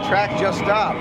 track just stopped.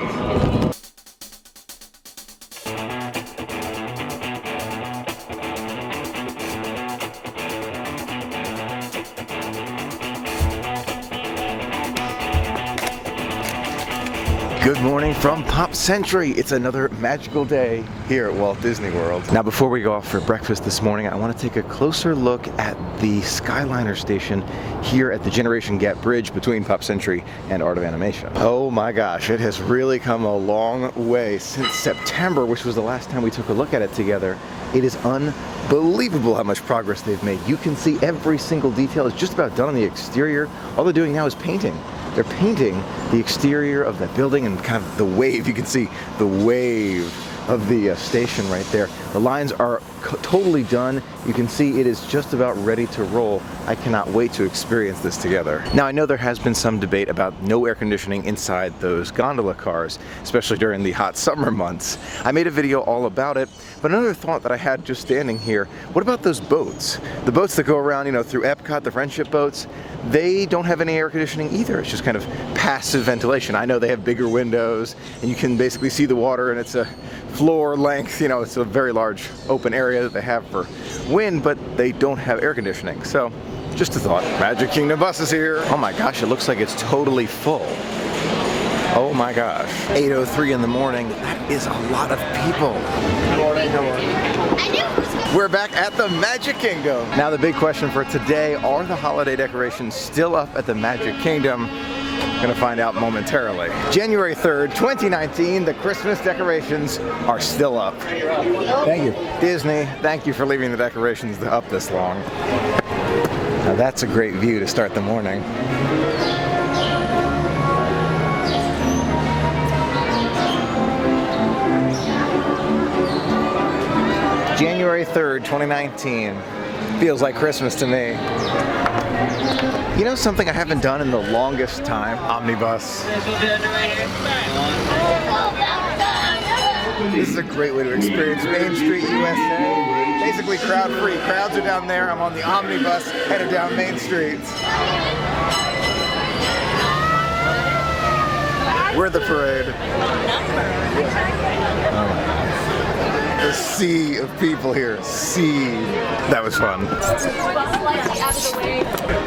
Good morning from Pop Century. It's another magical day here at Walt Disney World. Now, before we go off for breakfast this morning, I want to take a closer look at the Skyliner station here at the Generation Gap Bridge between Pop Century and Art of Animation. Oh my gosh, it has really come a long way since September, which was the last time we took a look at it together. It is unbelievable how much progress they've made. You can see every single detail is just about done on the exterior. All they're doing now is painting. They're painting the exterior of that building and kind of the wave. You can see the wave of the station right there. The lines are totally done. You can see it is just about ready to roll. I cannot wait to experience this together. Now, I know there has been some debate about no air conditioning inside those gondola cars, especially during the hot summer months. I made a video all about it, but another thought that I had just standing here, what about those boats? The boats that go around, you know, through Epcot, the friendship boats, they don't have any air conditioning either. It's just kind of passive ventilation. I know they have bigger windows and you can basically see the water, and it's a floor length, you know, it's a very large open area that they have for wind, but they don't have air conditioning. So just a thought. Magic Kingdom bus is here. Oh my gosh, it looks like it's totally full. Oh my gosh. 8:03 in the morning. That is a lot of people. Good morning, good morning. We're back at the Magic Kingdom. Now the big question for today, are the holiday decorations still up at the Magic Kingdom? Gonna find out momentarily. January 3rd, 2019, the Christmas decorations are still up. Thank you. Disney, thank you for leaving the decorations up this long. Now that's a great view to start the morning. January 3rd, 2019. Feels like Christmas to me. You know something I haven't done in the longest time? Omnibus. This is a great way to experience Main Street, USA. Basically crowd-free. Crowds are down there. I'm on the omnibus headed down Main Street. We're at the parade. The sea of people here. Sea. That was fun.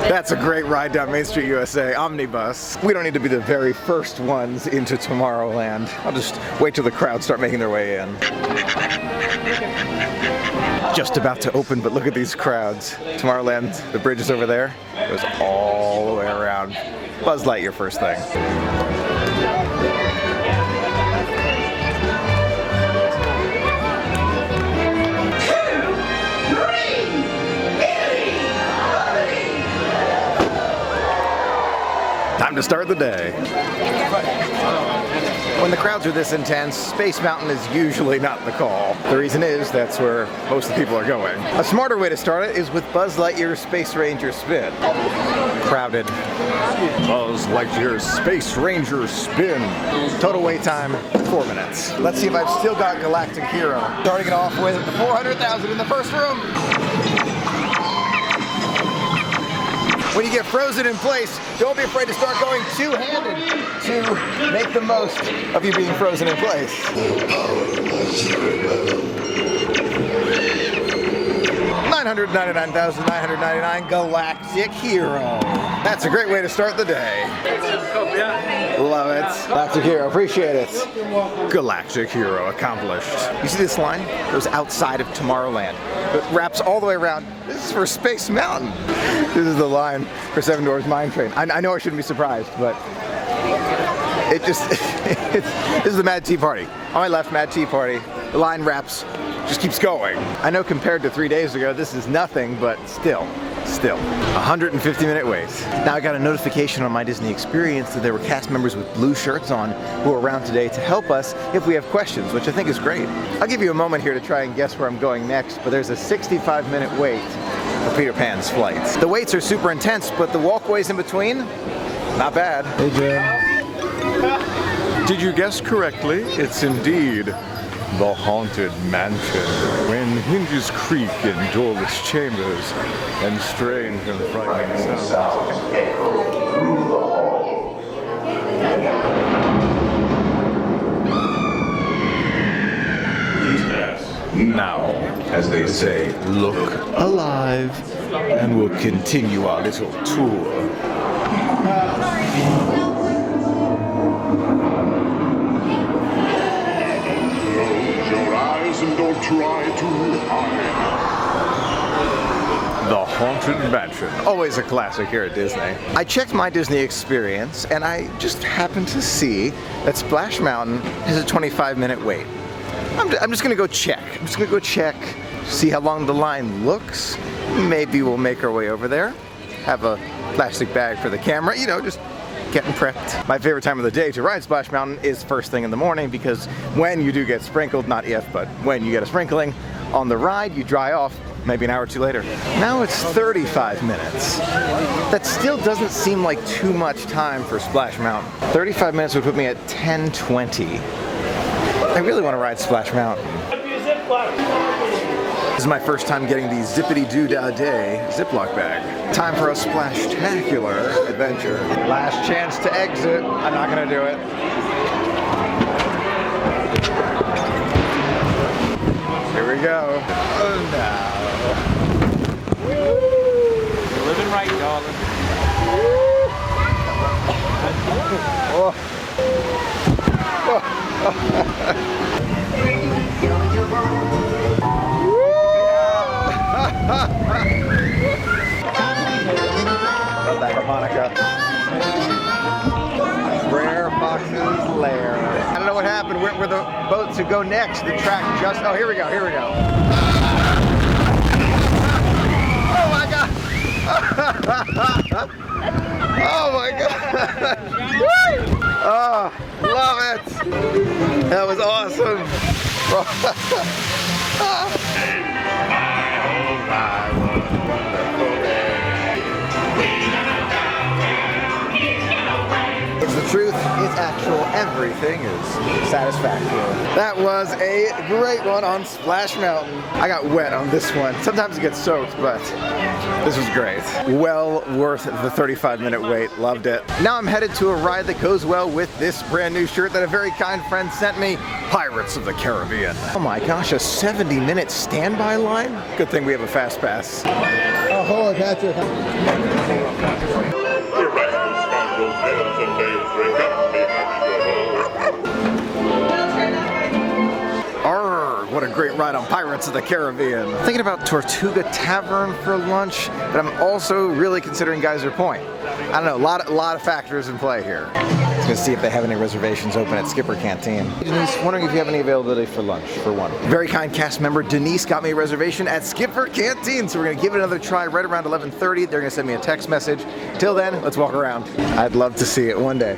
That's a great ride down Main Street, USA. Omnibus. We don't need to be the very first ones into Tomorrowland. I'll just wait till the crowds start making their way in. Just about to open, but look at these crowds. Tomorrowland, the bridge is over there. It goes all the way around. Buzz Lightyear first thing. Time to start the day. When the crowds are this intense, Space Mountain is usually not the call. The reason is that's where most of the people are going. A smarter way to start it is with Buzz Lightyear's Space Ranger Spin. Crowded. Buzz Lightyear's Space Ranger Spin. Total wait time, 4 minutes. Let's see if I've still got Galactic Hero. Starting it off with 400,000 in the first room. When you get frozen in place, don't be afraid to start going two-handed to make the most of you being frozen in place. 999,999 Galactic Hero. That's a great way to start the day. Love it. Galactic Hero, appreciate it. Galactic Hero accomplished. You see this line? It goes outside of Tomorrowland. It wraps all the way around. This is for Space Mountain. This is the line for Seven Dwarfs Mine Train. I know I shouldn't be surprised, but it just, this is the Mad Tea Party. On my left, Mad Tea Party. The line wraps, just keeps going. I know compared to 3 days ago, this is nothing, but still. 150-minute wait. Now I got a notification on My Disney Experience that there were cast members with blue shirts on who are around today to help us if we have questions, which I think is great. I'll give you a moment here to try and guess where I'm going next, but there's a 65-minute wait for Peter Pan's flight. The waits are super intense, but the walkways in between, not bad. Hey, Jim. Did you guess correctly? It's indeed the Haunted Mansion. When hinges creak in doorless chambers and strange and frightening sounds. as they say, look alive, and we'll continue our little tour. Close your eyes and don't try to hide. The Haunted Mansion. Always a classic here at Disney. I checked my Disney experience and I just happened to see that Splash Mountain has a 25-minute wait. I'm just gonna go check. I'm just gonna go check, see how long the line looks. Maybe we'll make our way over there. Have a plastic bag for the camera, you know, just getting prepped. My favorite time of the day to ride Splash Mountain is first thing in the morning, because when you do get sprinkled, not if, but when you get a sprinkling on the ride, you dry off maybe an hour or two later. Now it's 35 minutes. That still doesn't seem like too much time for Splash Mountain. 35 minutes would put me at 10:20. I really want to ride Splash Mountain. This is my first time getting the Zippity-Doo-Dah-Day Ziploc bag. Time for a splash-tacular adventure. Last chance to exit. I'm not gonna do it. Here we go. Oh no. You're living right, darling. Oh. Love that harmonica. Rare Fox's Lair. I don't know what happened. Where the boats to go next? The track just. Oh, here we go. Here we go. Oh my God! Oh my God! Oh, love it! That was awesome. It's the truth, it's actual, everything is satisfactory. That was a great one on Splash Mountain. I got wet on this one. Sometimes it gets soaked, but this was great. Well worth the 35-minute wait, loved it. Now I'm headed to a ride that goes well with this brand new shirt that a very kind friend sent me, Pirates of the Caribbean. Oh my gosh, a 70-minute standby line? Good thing we have a fast pass. Oh, hold on, Patrick. Arr, what a great ride on Pirates of the Caribbean. Thinking about Tortuga Tavern for lunch, but I'm also really considering Geyser Point. I don't know, a lot of factors in play here. Let's go see if they have any reservations open at Skipper Canteen. Denise, wondering if you have any availability for lunch, for one. Very kind cast member Denise got me a reservation at Skipper Canteen, so we're gonna give it another try right around 11:30. They're gonna send me a text message. Till then, let's walk around. I'd love to see it one day.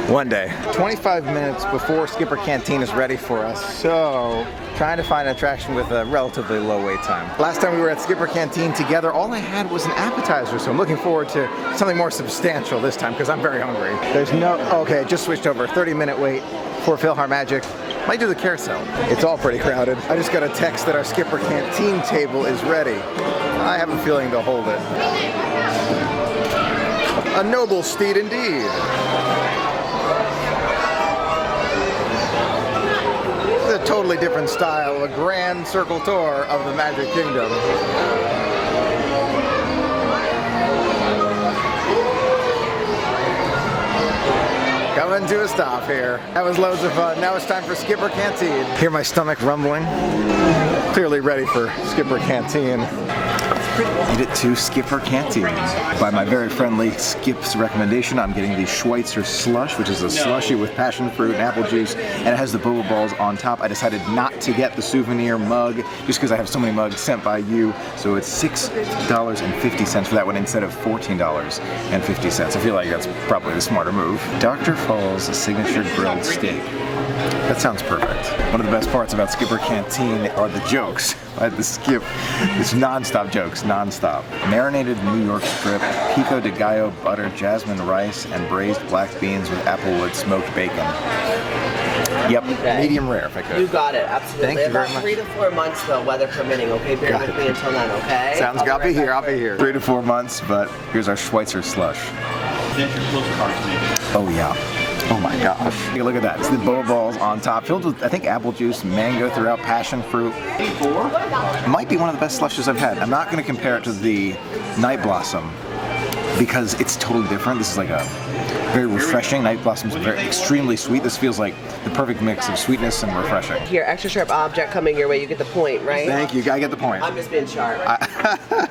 One day. 25 minutes before Skipper Canteen is ready for us, so trying to find an attraction with a relatively low wait time. Last time we were at Skipper Canteen together, all I had was an appetizer, so I'm looking forward to something more substantial this time because I'm very hungry. There's no, okay, just switched over, 30-minute wait for PhilharMagic. Might do the carousel. It's all pretty crowded. I just got a text that our Skipper Canteen table is ready. I have a feeling they'll hold it. A noble steed indeed. A totally different style, a grand circle tour of the Magic Kingdom. Coming to a stop here. That was loads of fun. Now it's time for Skipper Canteen. Hear my stomach rumbling. Clearly ready for Skipper Canteen. Eat it to Skipper Canteen. By my very friendly Skip's recommendation, I'm getting the Schweitzer Slush, which is a slushy with passion fruit and apple juice, and it has the boba balls on top. I decided not to get the souvenir mug just because I have so many mugs sent by you, so it's $6.50 for that one instead of $14.50. I feel like that's probably the smarter move. Dr. Fall's signature grilled steak. That sounds perfect. One of the best parts about Skipper Canteen are the jokes. I had to skip. It's non-stop jokes, non-stop. Marinated New York strip, pico de gallo butter, jasmine rice, and braised black beans with applewood smoked bacon. Yep, medium rare if I could. You got it, absolutely. Thank you very About much. 3 to 4 months though, weather permitting, okay? Bear with me until then, okay? Sounds good. I'll be here, I'll be here. 3 to 4 months, but here's our Schweitzer Slush. Oh yeah. Oh my gosh. Take a look at that. It's the boba balls on top, filled with, I think, apple juice, mango throughout, passion fruit. Might be one of the best slushes I've had. I'm not going to compare it to the Night Blossom because it's totally different. This is like a very refreshing. Night Blossom's very extremely sweet. This feels like the perfect mix of sweetness and refreshing. Here, extra sharp object coming your way. You get the point, right? Thank you. I get the point. I'm just being sharp.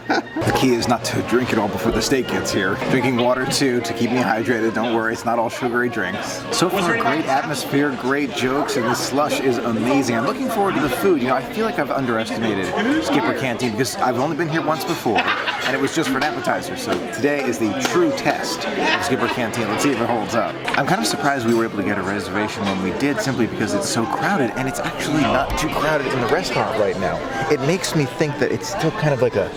The key is not to drink it all before the steak gets here. Drinking water too to keep me hydrated. Don't worry, it's not all sugary drinks. So far, great atmosphere, great jokes, and this slush is amazing. I'm looking forward to the food. You know, I feel like I've underestimated Skipper Canteen because I've only been here once before, and it was just for an appetizer. So today is the true test of Skipper Canteen. Let's see if it holds up. I'm kind of surprised we were able to get a reservation when we did, simply because it's so crowded, and it's actually not too crowded in the restaurant right now. It makes me think that it's still kind of like a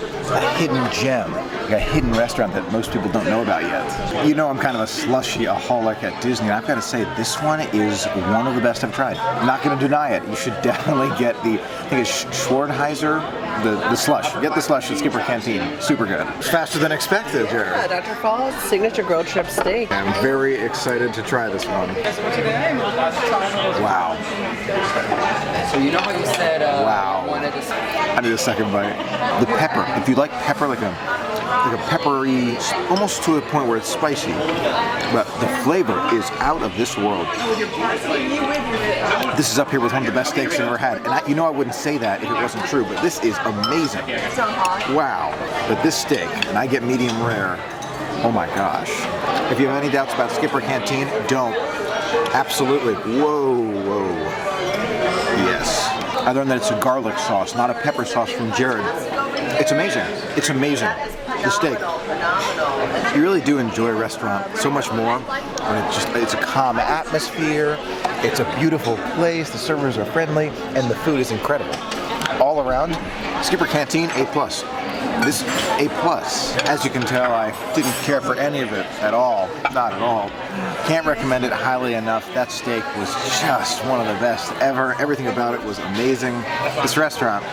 hidden gem, like a hidden restaurant that most people don't know about yet. You know, I'm kind of a slushy-aholic at Disney, and I've got to say, this one is one of the best I've tried. I'm not going to deny it. You should definitely get the, I think it's Schwarzenheiser, the slush. Get the slush at Skipper Canteen. Super good. Faster than expected, Jared. Yeah, Dr. Fall's signature grilled shrimp steak. I'm very excited to try this one. Wow. So you know how you said Wow. wanted to... I need a second bite. The pepper. If you like pepper, like a peppery, almost to a point where it's spicy, but the flavor is out of this world. This is up here with one of the best steaks I've ever had, and you know I wouldn't say that if it wasn't true, but this is amazing. Wow. But this steak, and I get medium rare. Oh my gosh. If you have any doubts about Skipper Canteen, don't. Absolutely. Whoa, whoa. Yes. I learned that it's a garlic sauce, not a pepper sauce from Jared. It's amazing. It's amazing. The steak. You really do enjoy a restaurant so much more when it's a calm atmosphere, it's a beautiful place, the servers are friendly, and the food is incredible. All around, Skipper Canteen, A+. This A+. As you can tell, I didn't care for any of it at all. Not at all. Can't recommend it highly enough. That steak was just one of the best ever. Everything about it was amazing. This restaurant,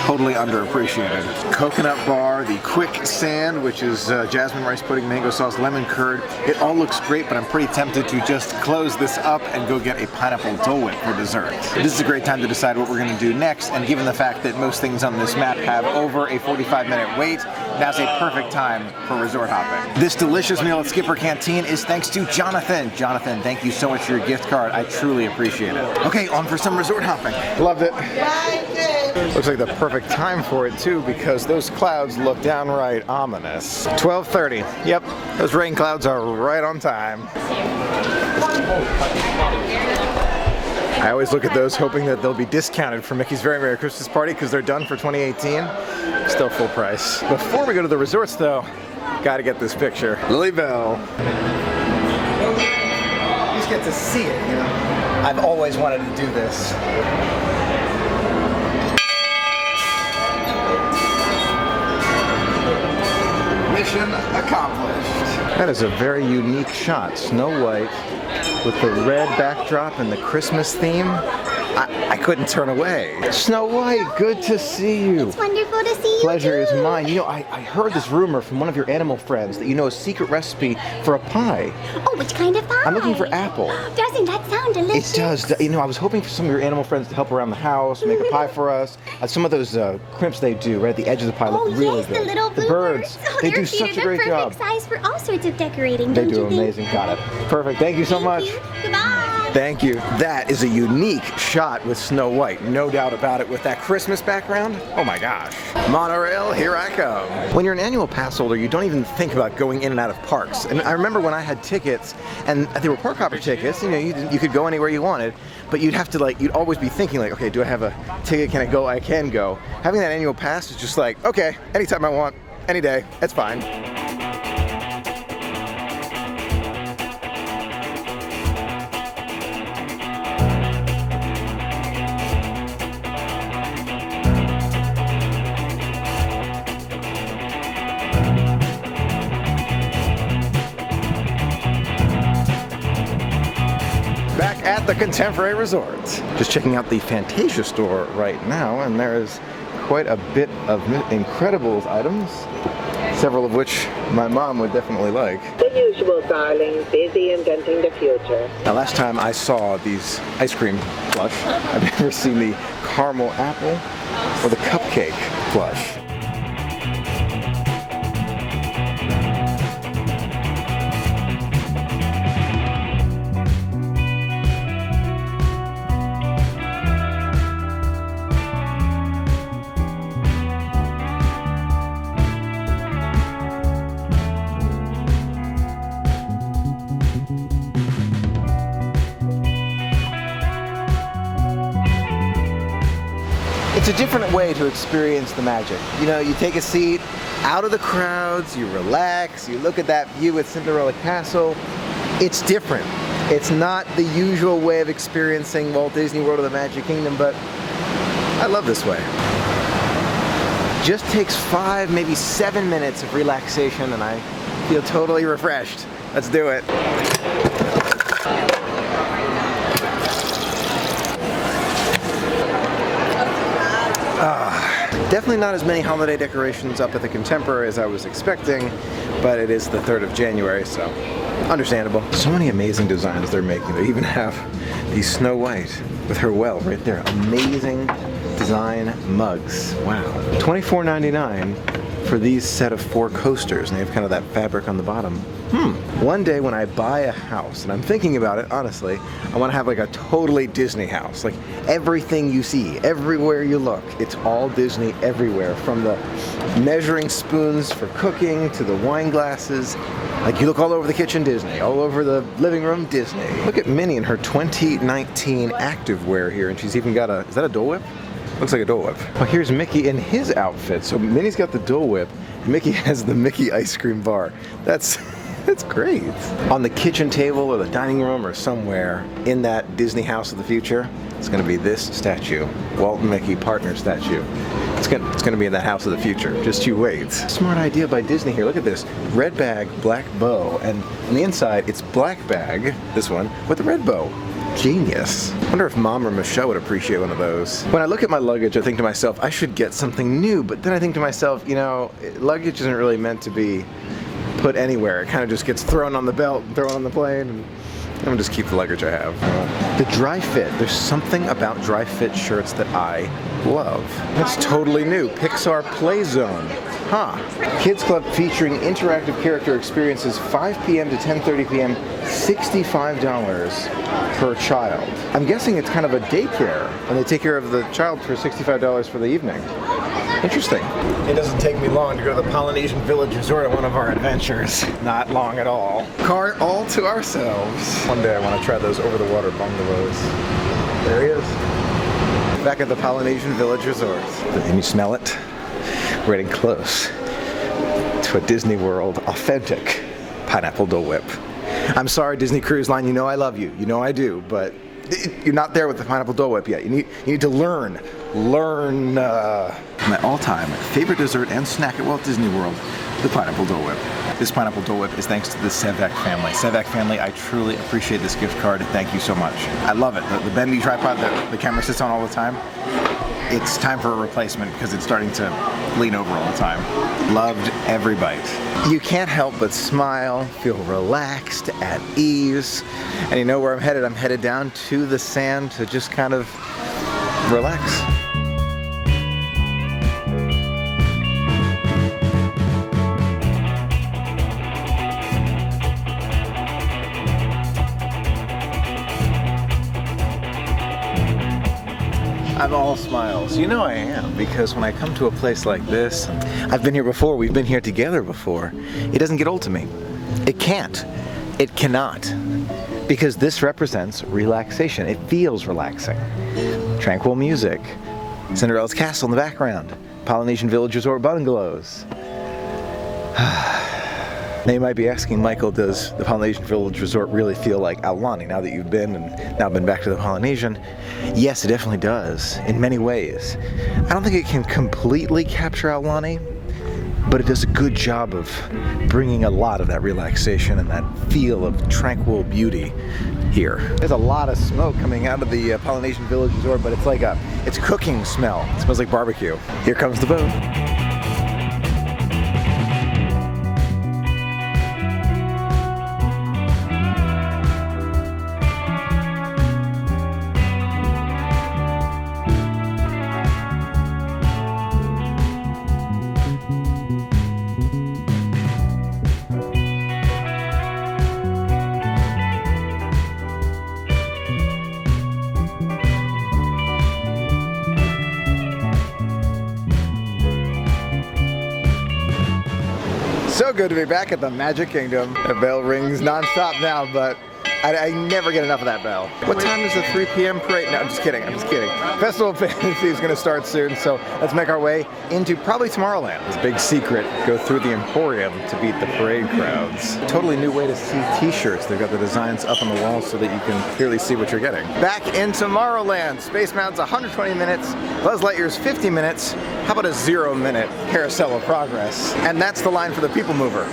totally underappreciated. Coconut bar, the quick sand, which is jasmine rice pudding, mango sauce, lemon curd. It all looks great, but I'm pretty tempted to just close this up and go get a pineapple Dole Whip for dessert. This is a great time to decide what we're going to do next, and given the fact that most things on this map have over a 45-minute wait, now's a perfect time for resort hopping. This delicious meal at Skipper Canteen is thanks to Jonathan. Jonathan, thank you so much for your gift card. I truly appreciate it. Okay, on for some resort hopping. Loved it. Looks like the perfect time for it too, because those clouds look downright ominous. 12:30. Yep, those rain clouds are right on time. I always look at those hoping that they'll be discounted for Mickey's Very Merry Christmas Party because they're done for 2018. Still full price. Before we go to the resorts though, gotta get this picture. Lily Bell. You just get to see it, you know? I've always wanted to do this. Mission accomplished. That is a very unique shot. Snow White with the red backdrop and the Christmas theme. I couldn't turn away. Snow White, good to see you. It's wonderful to see you. Pleasure too. is mine. You know, I heard this rumor from one of your animal friends that you know a secret recipe for a pie. Oh, which kind of pie? I'm looking for apple. Doesn't that sound delicious? It does. You know, I was hoping for some of your animal friends to help around the house, make a pie for us. Some of those crimps they do right at the edge of the pie look really good. The little blue birds. Oh, They their do feet such are a great the job. perfect size for all sorts of decorating. They don't do you think? amazing. Got it. Perfect. Thank you so much. Thank you. Goodbye. Thank you. That is a unique shot with Snow White, no doubt about it, with that Christmas background. Oh my gosh. Monorail, here I come. When you're an annual pass holder, you don't even think about going in and out of parks. And I remember when I had tickets, and they were park hopper tickets, you know, you could go anywhere you wanted, but you'd have to you'd always be thinking okay, do I have a ticket? Can I go? I can go. Having that annual pass is just okay, anytime I want, any day, that's fine. Back at the Contemporary Resort. Just checking out the Fantasia store right now, and there is quite a bit of Incredibles items. several of which my mom would definitely like. The usual, darling. Busy inventing the future. Now, last time I saw these ice cream plush, I've never seen the caramel apple or the cupcake plush. It's a different way to experience the magic. You know, you take a seat out of the crowds, you relax, you look at that view with Cinderella Castle. It's different. It's not the usual way of experiencing Walt Disney World or the Magic Kingdom, but I love this way. Just takes 5, maybe 7 minutes of relaxation and I feel totally refreshed. Let's do it. Definitely not as many holiday decorations up at the Contemporary as I was expecting, but it is the 3rd of January, so understandable. So many amazing designs they're making. They even have the Snow White with her well right there. Amazing design mugs. Wow. $24.99 for these set of 4 coasters, and they have kind of that fabric on the bottom. One day when I buy a house, and I'm thinking about it, honestly, I want to have like a totally Disney house. Like everything you see, everywhere you look, it's all Disney everywhere. From the measuring spoons for cooking to the wine glasses. Like you look all over the kitchen, Disney. All over the living room, Disney. Look at Minnie in her 2019 activewear here, and she's even got a, is that a Dole Whip? Looks like a Dole Whip. Well, here's Mickey in his outfit. So Minnie's got the Dole Whip, and Mickey has the Mickey ice cream bar. That's great. On the kitchen table or the dining room or somewhere in that Disney house of the future, it's going to be this statue, Walt and Mickey partner statue. It's going to be in that house of the future. Just you wait. Smart idea by Disney here. Look at this. Red bag, black bow, and on the inside it's black bag, this one, with a red bow. Genius. I wonder if Mom or Michelle would appreciate one of those. When I look at my luggage, I think to myself, I should get something new, but then I think to myself, you know, luggage isn't really meant to be put anywhere. It kind of just gets thrown on the belt and thrown on the plane, and I'm gonna just keep the luggage I have. The dry fit. There's something about dry fit shirts that I love. It's totally new. Pixar Play Zone. Huh. Kids Club featuring interactive character experiences 5 p.m. to 10:30 p.m. $65 per child. I'm guessing it's kind of a daycare, and they take care of the child for $65 for the evening. Interesting. It doesn't take me long to go to the Polynesian Village Resort on one of our adventures. Not long at all. Car all to ourselves. One day I want to try those over-the-water bungalows. There he is. Back at the Polynesian Village Resort. Can you smell it? We're getting close to a Disney World authentic pineapple Dole Whip. I'm sorry, Disney Cruise Line, you know I love you. You know I do, but you're not there with the pineapple Dole Whip yet. You need to learn. My all-time favorite dessert and snack at Walt Disney World, the pineapple Dole Whip. This pineapple Dole Whip is thanks to the Sevak family. Sevak family, I truly appreciate this gift card. Thank you so much. I love it. The bendy tripod that the camera sits on all the time, it's time for a replacement because it's starting to lean over all the time. Loved every bite. You can't help but smile, feel relaxed, at ease. And you know where I'm headed? I'm headed down to the sand to just kind of relax. I'm all smiles. You know I am, because when I come to a place like this, and I've been here before, we've been here together before, it doesn't get old to me. It can't. It cannot. Because this represents relaxation. It feels relaxing. Tranquil music, Cinderella's castle in the background, Polynesian Village Resort bungalows. Now you might be asking, Michael, does the Polynesian Village Resort really feel like Aulani now that you've been and now been back to the Polynesian? Yes, it definitely does, in many ways. I don't think it can completely capture Aulani, but it does a good job of bringing a lot of that relaxation and that feel of tranquil beauty here. There's a lot of smoke coming out of the Polynesian Village Resort, but it's cooking smell. It smells like barbecue. Here comes the boat. good to be back at the Magic Kingdom. The bell rings non-stop now, but I never get enough of that bell. What time is the 3 p.m. parade? No, I'm just kidding. Festival of Fantasy is going to start soon, so let's make our way into probably Tomorrowland. This big secret, go through the Emporium to beat the parade crowds. Totally new way to see t-shirts. They've got the designs up on the walls so that you can clearly see what you're getting. Back in Tomorrowland. Space Mountain's 120 minutes, Buzz Lightyear's 50 minutes. How about a 0-minute carousel of progress? And that's the line for the People Mover.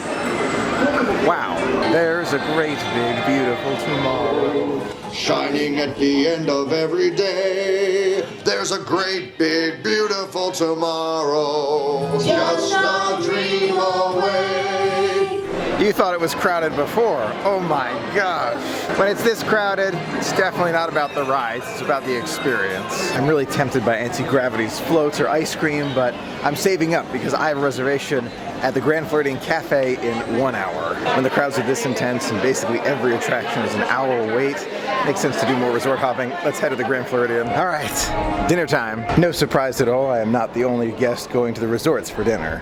Wow, there's a great, big, beautiful tomorrow. Shining at the end of every day. There's a great, big, beautiful tomorrow. Just a dream away. You thought it was crowded before. Oh my gosh. When it's this crowded, it's definitely not about the rides, it's about the experience. I'm really tempted by Anti-Gravity's floats or ice cream, but I'm saving up because I have a reservation at the Grand Floridan Cafe in 1 hour. When the crowds are this intense and basically every attraction is an hour wait, it makes sense to do more resort hopping. Let's head to the Grand Floridan. All right, dinner time. No surprise at all, I am not the only guest going to the resorts for dinner.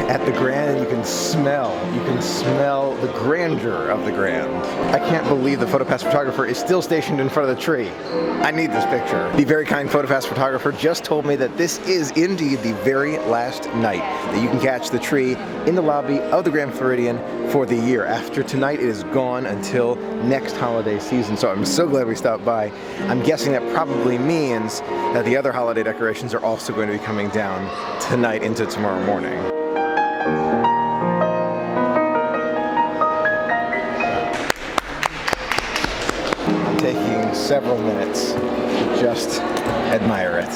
At the Grand, you can smell the grandeur of the Grand. I can't believe the PhotoPass photographer is still stationed in front of the tree. I need this picture. The very kind PhotoPass photographer just told me that this is indeed the very last night that you can catch the tree in the lobby of the Grand Floridian for the year. After tonight, it is gone until next holiday season, so I'm so glad we stopped by. I'm guessing that probably means that the other holiday decorations are also going to be coming down tonight into tomorrow morning. I'm taking several minutes to just admire it.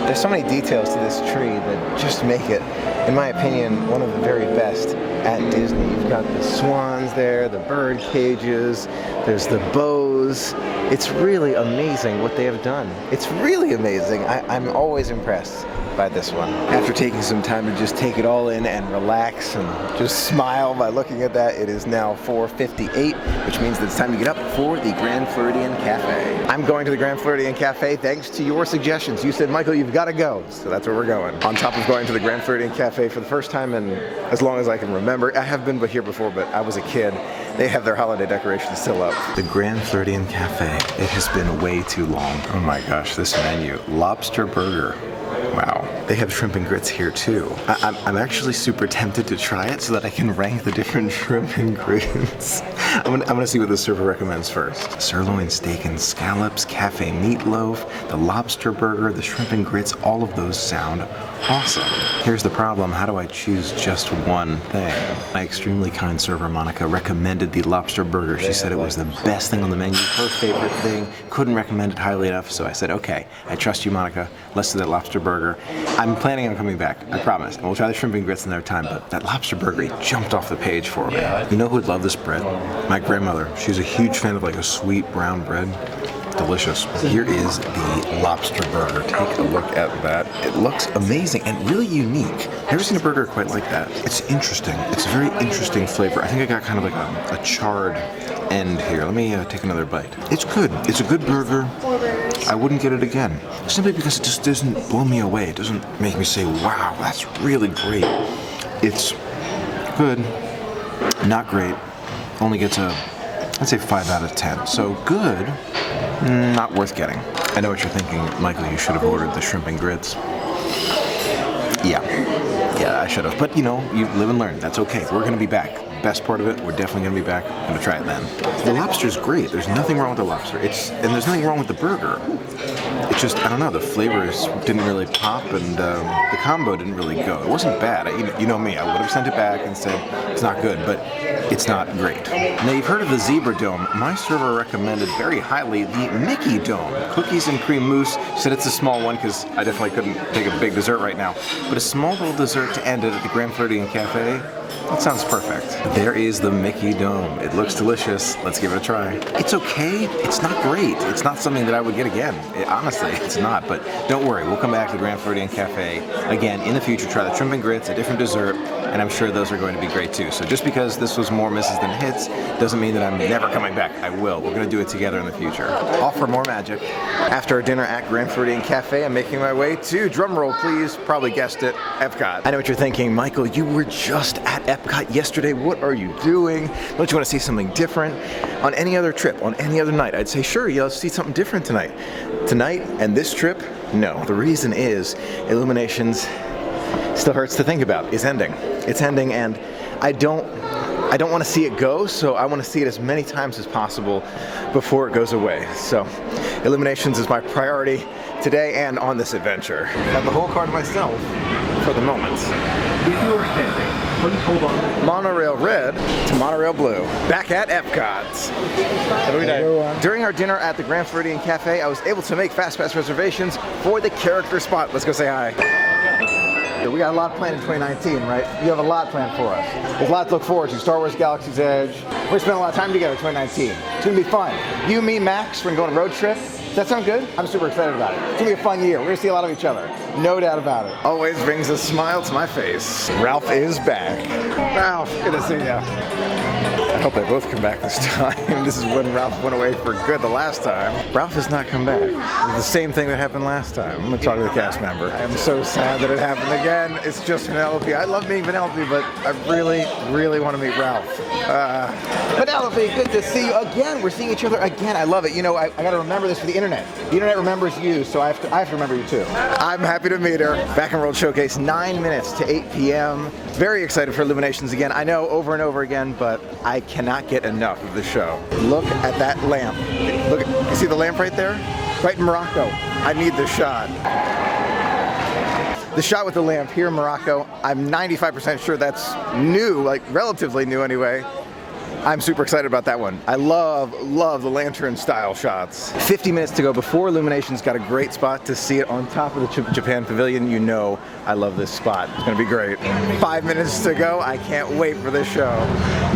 There's so many details to this tree that just make it, in my opinion, one of the very best at Disney. You've got the swans there, the bird cages, there's the bows. It's really amazing what they have done. It's really amazing. I'm always impressed by this one. After taking some time to just take it all in and relax and just smile by looking at that, it is now 4:58, which means that it's time to get up for the Grand Floridian Cafe. I'm going to the Grand Floridian Cafe thanks to your suggestions. You said, Michael, you've got to go, so that's where we're going. On top of going to the Grand Floridian Cafe for the first time in as long as I can remember. I have been here before, but I was a kid. They have their holiday decorations still up. The Grand Floridian Cafe. It has been way too long. Oh my gosh, this menu. Lobster Burger. Wow. They have shrimp and grits here too. I'm actually super tempted to try it so that I can rank the different shrimp ingredients. I'm gonna see what the server recommends first. Sirloin steak and scallops, cafe meatloaf, the lobster burger, the shrimp and grits, all of those sound awesome. Here's the problem, how do I choose just one thing? My extremely kind server, Monica, recommended the lobster burger. She said it was the best thing on the menu, her favorite thing, couldn't recommend it highly enough, so I said, okay, I trust you, Monica, let's do that lobster burger. I'm planning on coming back, I promise, and we'll try the shrimp and grits another time, but that lobster burger jumped off the page for me. You know who would love this bread? My grandmother. She's a huge fan of like a sweet brown bread. Delicious. Here is the lobster burger. Take a look at that. It looks amazing and really unique. Never seen a burger quite like that. It's interesting. It's a very interesting flavor. I think I got kind of like a charred end here. Let me take another bite. It's good. It's a good burger. I wouldn't get it again. Simply because it just doesn't blow me away. It doesn't make me say, wow, that's really great. It's good. Not great. Only gets a, I'd say 5 out of 10. So good. Not worth getting. I know what you're thinking, Michael, you should have ordered the shrimp and grits. Yeah, I should have. But you know, you live and learn. That's okay. We're gonna be back. Best part of it, we're definitely gonna be back. I'm gonna try it then. The lobster's great. There's nothing wrong with the lobster. And there's nothing wrong with the burger. It's just, I don't know, the flavors didn't really pop and the combo didn't really go. It wasn't bad. You know me, I would have sent it back and said it's not good, but it's not great. Now you've heard of the Zebra Dome. My server recommended very highly the Mickey Dome. Cookies and cream mousse. Said it's a small one because I definitely couldn't take a big dessert right now. But a small little dessert to end it at the Grand Floridian Cafe. That sounds perfect. There is the Mickey Dome. It looks delicious. Let's give it a try. It's okay. It's not great. It's not something that I would get again. Honestly, it's not. But don't worry. We'll come back to the Grand Floridian Cafe again in the future. Try the shrimp and grits, a different dessert, and I'm sure those are going to be great too. So just because this was more misses than hits doesn't mean that I'm never coming back. I will. We're going to do it together in the future. Off for more magic. After our dinner at Grand Floridian Cafe, I'm making my way to, drumroll please, probably guessed it, Epcot. I know what you're thinking. Michael, you were just at Epcot yesterday. What are you doing? Don't you want to see something different? On any other trip, on any other night, I'd say, sure, yeah, let's see something different tonight. Tonight and this trip, no. The reason is Illuminations still hurts to think about. It's ending. It's ending, and I don't want to see it go, so I want to see it as many times as possible before it goes away. So Illuminations is my priority today and on this adventure. I have the whole car to myself for the moment. If you were heading, please hold on. Monorail red to monorail blue. Back at Epcot. During our dinner at the Grand Floridian Cafe, I was able to make fast pass reservations for the character spot. Let's go say hi. We got a lot planned in 2019, right? You have a lot planned for us. There's a lot to look forward to. Star Wars Galaxy's Edge. We're gonna spend a lot of time together in 2019. It's gonna be fun. You, me, Max, we're gonna go on a road trip. Does that sound good? I'm super excited about it. It's gonna be a fun year. We're gonna see a lot of each other. No doubt about it. Always brings a smile to my face. Ralph is back. Ralph, good to see you. I hope they both come back this time. This is when Ralph went away for good the last time. Ralph has not come back. It's the same thing that happened last time. I'm gonna talk to the cast member. I am so sad that it happened again. It's just Penelope. I love meeting Penelope, but I really, really want to meet Ralph. Penelope, good to see you again. We're seeing each other again. I love it. You know, I gotta remember this for the internet. The internet remembers you, so I have to remember you too. I'm happy to meet her. Back in World Showcase, 9 minutes to 8 p.m. Very excited for Illuminations again. I know over and over again, but I cannot get enough of the show. Look at that lamp. Look, you see the lamp right there? Right in Morocco. I need this shot. The shot with the lamp here in Morocco, I'm 95% sure that's new, like relatively new anyway. I'm super excited about that one. I love the lantern style shots. 50 minutes to go before Illuminations. Got a great spot to see it on top of the Japan Pavilion. You know I love this spot. It's gonna be great. 5 minutes to go. I can't wait for this show.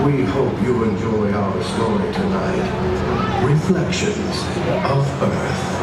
We hope you enjoy our story tonight. Reflections of Earth.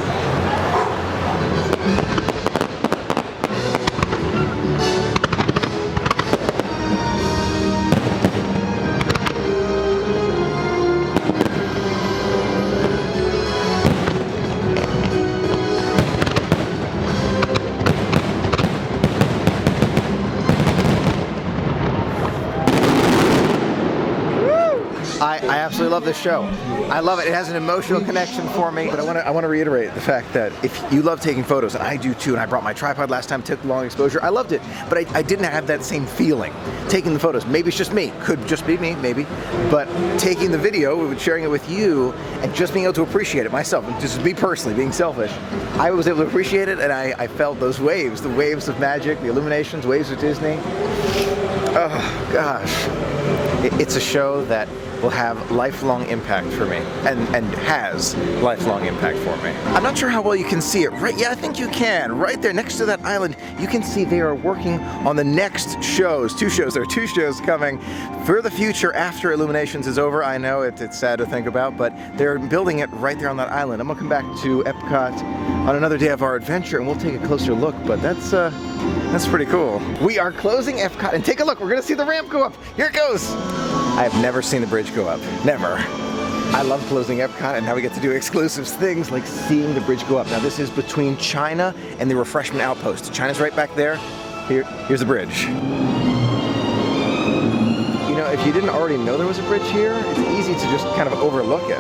I absolutely love this show. I love it. It has an emotional connection for me. But I want to reiterate the fact that if you love taking photos, and I do too, and I brought my tripod last time, took long exposure, I loved it. But I didn't have that same feeling taking the photos. Maybe it's just me. Could just be me, maybe. But taking the video, sharing it with you, and just being able to appreciate it myself, just me personally, being selfish, I was able to appreciate it, and I felt those waves, the waves of magic, the Illuminations, waves of Disney. Oh, gosh. It's a show that will have lifelong impact for me, and has lifelong impact for me. I'm not sure how well you can see it. Right? Yeah, I think you can. Right there next to that island, you can see they are working on the next shows. 2 shows. There are 2 shows coming for the future after Illuminations is over. I know it's sad to think about, but they're building it right there on that island. I'm gonna come back to Epcot on another day of our adventure, and we'll take a closer look, but that's pretty cool. We are closing Epcot, and take a look. We're gonna see the ramp go up. Here it goes. I have never seen the bridge go up. Never. I love closing Epcot, and now we get to do exclusive things like seeing the bridge go up. Now this is between China and the refreshment outpost. China's right back there. Here's the bridge. You know, if you didn't already know there was a bridge here, it's easy to just kind of overlook it.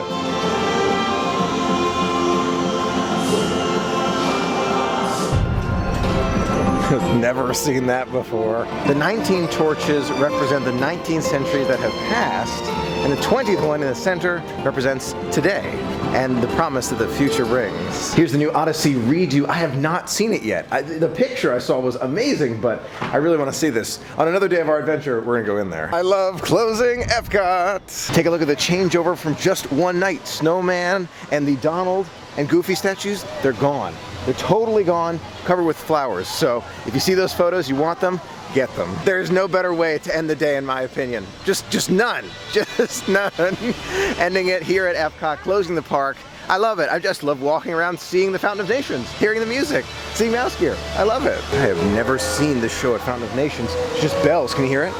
Never seen that before. The 19 torches represent the 19 centuries that have passed, and the 20th one in the center represents today. and the promise that the future brings. Here's the new Odyssey redo. I have not seen it yet. The picture I saw was amazing, but I really want to see this. On another day of our adventure, we're gonna go in there. I love closing Epcot. Take a look at the changeover from just one night. Snowman and the Donald and Goofy statues, they're gone. They're totally gone, covered with flowers. So if you see those photos, you want them, get them. There's no better way to end the day in my opinion. Just none, just none. Ending it here at Epcot, closing the park. I love it. I just love walking around, seeing the Fountain of Nations, hearing the music, seeing Mouse Gear. I love it. I have never seen this show at Fountain of Nations. It's just bells, can you hear it?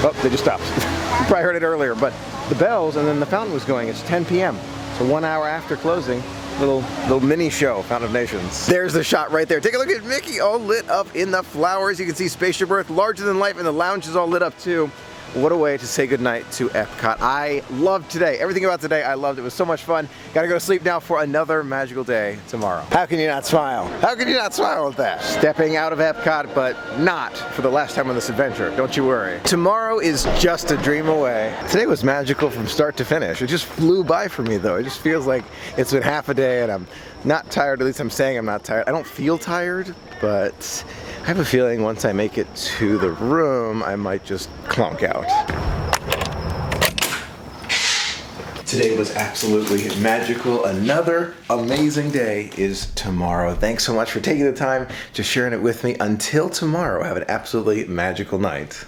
Oh, they just stopped. You probably heard it earlier, but the bells and then the fountain was going. It's 10 p.m. So 1 hour after closing, little mini show, Fountain of Nations. There's the shot right there. Take a look at Mickey all lit up in the flowers. You can see Spaceship Earth larger than life, and the lounge is all lit up too. What a way to say goodnight to Epcot. I loved today. Everything about today I loved. It was so much fun. Gotta go to sleep now for another magical day tomorrow. How can you not smile? How can you not smile at that? Stepping out of Epcot, but not for the last time on this adventure. Don't you worry. Tomorrow is just a dream away. Today was magical from start to finish. It just flew by for me though. It just feels like it's been half a day and I'm not tired. At least I'm saying I'm not tired. I don't feel tired, but I have a feeling once I make it to the room, I might just clunk out. Today was absolutely magical. Another amazing day is tomorrow. Thanks so much for taking the time to sharing it with me. Until tomorrow, have an absolutely magical night.